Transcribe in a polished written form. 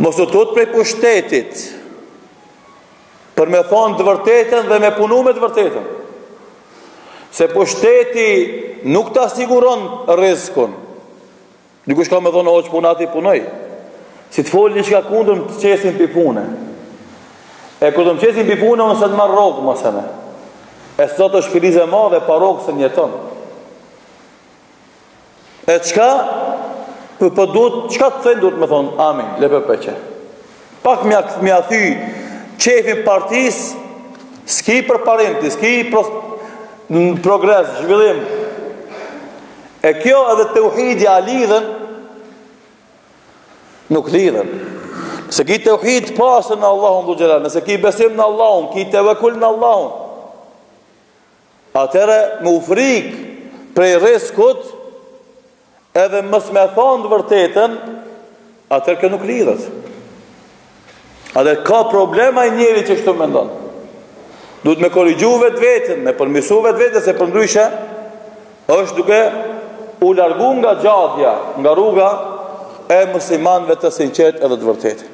Mos u tut prej pushtetit për me thonë të vërtetën dhe me punu me të vërtetën. Se pushteti nuk ta siguron rrezikun. Dikush ka me thonë, o që punati punoj. Si të folë një shka kundër më të qesin për pune. E kur të më qesin për pune, unë se të marrë rogë mësene. E së të shkrize ma dhe pa rogë se njeton. E qka? Për duhet, qka të thënë duhet me thonë, amin, lepe peqe. Pak mja thy qefin partis, s'ki për parimti, s'ki progres, zhvillim. E kjo edhe të uhidja lidhen, nuk lidhen. Nëse ki të uhid pasën në Allahun dhu gjelar, nëse ki besim në Allahun, ki të vekull në Allahun, atëre më ufrik prej riskut, edhe mës me thonë të vërtetën, atëre kjo nuk lidhet. Atëre ka problema i njeri që shtu me ndonë. Duhet me korrigju vetë vetën, me përmisu vetë vetën, se përndryshe është duke u largu nga gjadja, nga rruga e muslimanëve të sinqert edhe të vërtetë.